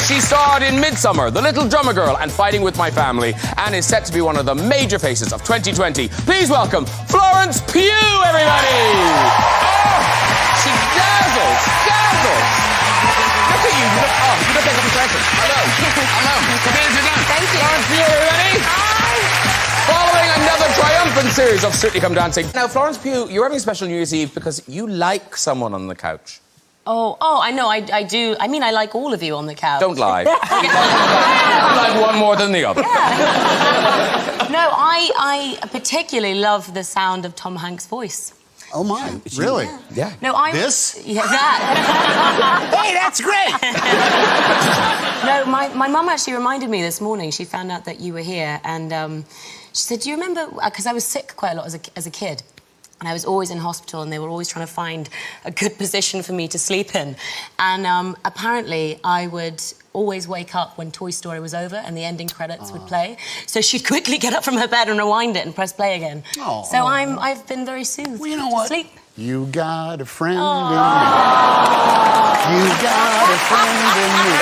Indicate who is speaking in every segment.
Speaker 1: She starred in Midsummer, The Little Drummer Girl, and Fighting With My Family, and is set to be one of the major faces of 2020. Please welcome Florence Pugh, everybody! Oh, she dazzles. Look at you. You look like a professor. Hello. Thank you. Florence Pugh, everybody. Hi. Following another triumphant series of Strictly Come Dancing. Now, Florence Pugh, you're having a special New Year's Eve because you like someone on the couch.
Speaker 2: Oh, I know, I do. I mean, I like all of you on the couch.
Speaker 1: Don't lie. You like one more than the other.
Speaker 2: Yeah. No, I particularly love the sound of Tom Hanks' voice.
Speaker 3: Oh, my. Really?
Speaker 1: Yeah.
Speaker 2: No,
Speaker 3: This?
Speaker 2: Yeah, that.
Speaker 3: Hey, that's great!
Speaker 2: No, my mum actually reminded me this morning. She found out that you were here, and she said, do you remember... Because I was sick quite a lot as a kid. And I was always in hospital, and they were always trying to find a good position for me to sleep in. And apparently, I would always wake up when Toy Story was over and the ending credits would play. So she'd quickly get up from her bed and rewind it and press play again. So I've been very soothed.
Speaker 3: Well, you know what?
Speaker 2: Sleep.
Speaker 3: You got a friend in me. You got a friend in me.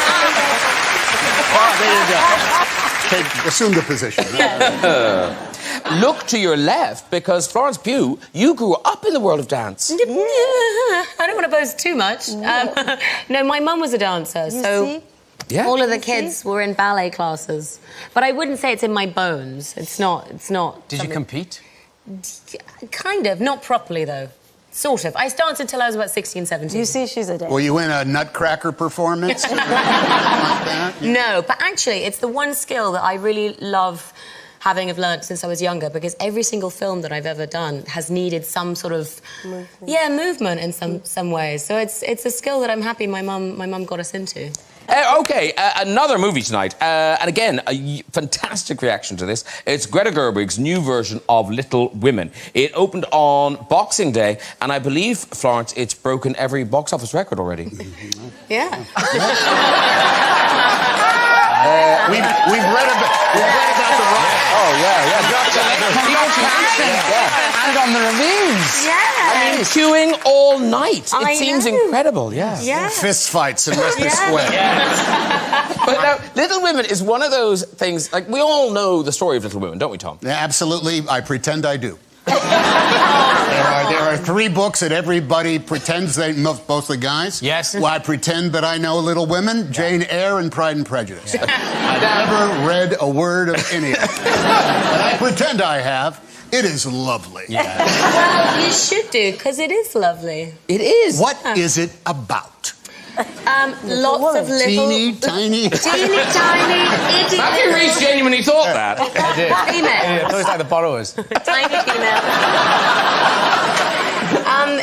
Speaker 3: Oh, there you go. Assume the position.
Speaker 1: Look to your left, because Florence Pugh, you grew up in the world of dance.
Speaker 2: I don't want to boast too much. No, my mum was a dancer, so
Speaker 1: yeah.
Speaker 2: all of the kids were in ballet classes. But I wouldn't say it's in my bones. It's not.
Speaker 4: Did you compete?
Speaker 2: Kind of, not properly though. Sort of. I danced until I was about 16, 17.
Speaker 5: You see, she's a dancer.
Speaker 3: Were you in a Nutcracker performance? Like that?
Speaker 2: No, but actually, it's the one skill that I really love having learned since I was younger, because every single film that I've ever done has needed some sort of movement in some ways. So it's a skill that I'm happy my mum got us into.
Speaker 1: Okay, another movie tonight, and again, a fantastic reaction to this. It's Greta Gerwig's new version of Little Women. It opened on Boxing Day, and I believe, Florence, it's broken every box office record already.
Speaker 2: Yeah.
Speaker 3: We've read about the riot.
Speaker 1: Oh, yeah.
Speaker 4: And on the reviews.
Speaker 2: Yeah.
Speaker 1: I mean, queuing all night. It seems incredible, yeah.
Speaker 2: Yeah.
Speaker 3: Fist fights in Leicester Square.
Speaker 1: But now, Little Women is one of those things, like, we all know the story of Little Women, don't we, Tom?
Speaker 3: Yeah, absolutely. I pretend I do. There are 3 books that everybody pretends they... Mostly guys.
Speaker 4: Yes.
Speaker 3: Well, I pretend that I know Little Women, Jane Eyre, and Pride and Prejudice. I've never read a word of any of them. But I pretend I have. It is lovely.
Speaker 4: Yeah.
Speaker 2: Well, you should do, because it is lovely.
Speaker 1: It is.
Speaker 3: What is it about?
Speaker 2: Lots of little...
Speaker 3: Teeny, tiny...
Speaker 2: Teeny, tiny, itty...
Speaker 1: Matthew Reese genuinely thought that.
Speaker 4: I did.
Speaker 2: Female.
Speaker 4: Yeah, it looks like the borrowers.
Speaker 2: Tiny female.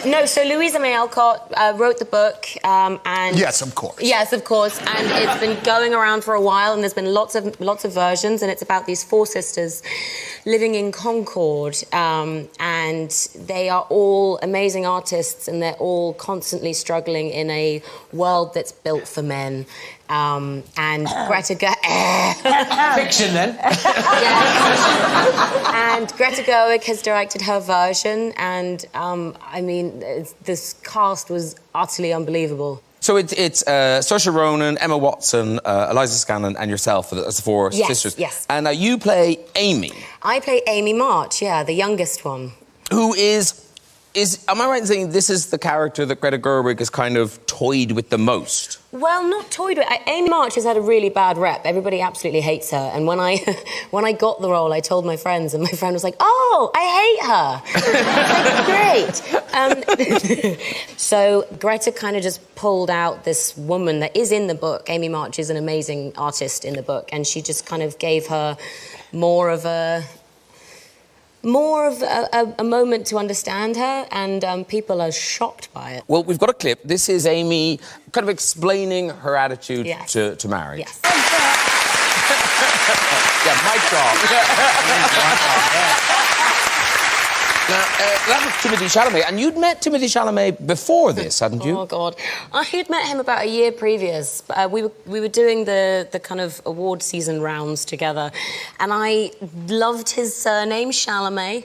Speaker 2: No, so Louisa May Alcott wrote the book, and...
Speaker 3: Yes, of course.
Speaker 2: Yes, of course, and it's been going around for a while, and there's been lots of versions, and it's about these 4 sisters living in Concord, and they are all amazing artists, and they're all constantly struggling in a world that's built for men. And Greta
Speaker 4: Fiction, then.
Speaker 2: And Greta Gerwig has directed her version, and I mean, this cast was utterly unbelievable.
Speaker 1: So it's Saoirse Ronan, Emma Watson, Eliza Scanlon, and yourself as the 4 sisters.
Speaker 2: Yes.
Speaker 1: And you play Amy.
Speaker 2: I play Amy March, yeah, the youngest one.
Speaker 1: Who is... Am I right in saying this is the character that Greta Gerwig has kind of toyed with the most?
Speaker 2: Well, not toyed with. Amy March has had a really bad rep. Everybody absolutely hates her. And when I got the role, I told my friends, and my friend was like, "Oh, I hate her." Like, great. So Greta kind of just pulled out this woman that is in the book. Amy March is an amazing artist in the book, and she just kind of gave her more of a moment to understand her, and people are shocked by it.
Speaker 1: Well, we've got a clip. This is Amy kind of explaining her attitude to marriage.
Speaker 2: Yes.
Speaker 1: Yeah, mic drop. Now, that was Timothée Chalamet, and you'd met Timothée Chalamet before this, hadn't you?
Speaker 2: Oh, God. I had met him about a year previous. We were doing the kind of award season rounds together, and I loved his surname, Chalamet,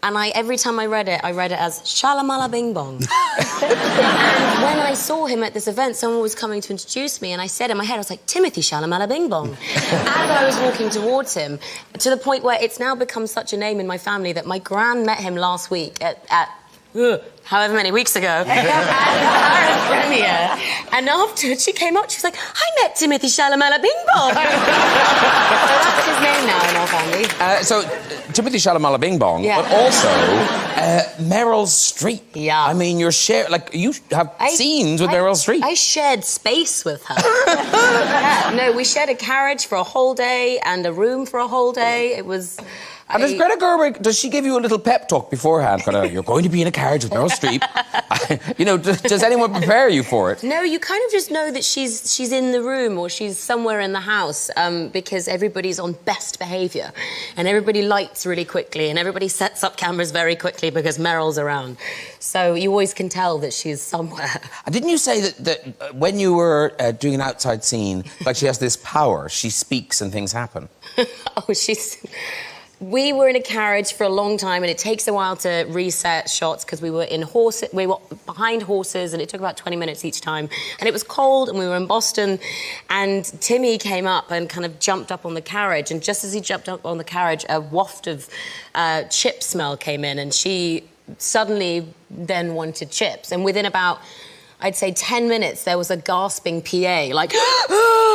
Speaker 2: And every time I read it as Shalamala Bing Bong. And when I saw him at this event, someone was coming to introduce me, and I said in my head, I was like, Timothy Shalamala Bing Bong. As I was walking towards him, to the point where it's now become such a name in my family that my gran met him last week at however many weeks ago, at the Paris premiere. And afterwards, she came up, she was like, I met Timothy Shalamala Bing Bong. So that's his name now in our family.
Speaker 1: So, Timothy Shalamala Bing Bong,
Speaker 2: Yeah.
Speaker 1: but also Meryl Streep.
Speaker 2: Yeah.
Speaker 1: I mean, you have scenes with Meryl Streep.
Speaker 2: I shared space with her. Yeah, no, we shared a carriage for a whole day and a room for a whole day. It was...
Speaker 1: And does Greta Gerwig, does she give you a little pep talk beforehand? Kind of, you're going to be in a carriage with Meryl Streep. You know, does anyone prepare you for it?
Speaker 2: No, you kind of just know that she's in the room or she's somewhere in the house because everybody's on best behaviour and everybody lights really quickly and everybody sets up cameras very quickly because Meryl's around. So you always can tell that she's somewhere.
Speaker 1: Didn't you say that when you were doing an outside scene, like she has this power, she speaks and things happen?
Speaker 2: Oh, we were in a carriage for a long time, and it takes a while to reset shots because we were behind horses, and it took about 20 minutes each time. And it was cold, and we were in Boston, and Timmy came up and kind of jumped up on the carriage. And just as he jumped up on the carriage, a waft of chip smell came in, and she suddenly then wanted chips. And within about, I'd say, 10 minutes, there was a gasping PA, like,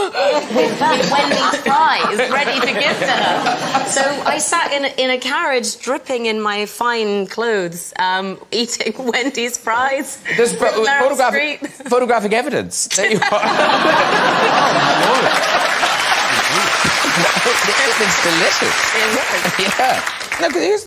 Speaker 2: with Wendy's fries ready to give to her. So I sat in a carriage, dripping in my fine clothes, eating Wendy's fries.
Speaker 1: There's photographic evidence. There you are. It's delicious.
Speaker 2: It was.
Speaker 1: Yeah. No, 'cause here's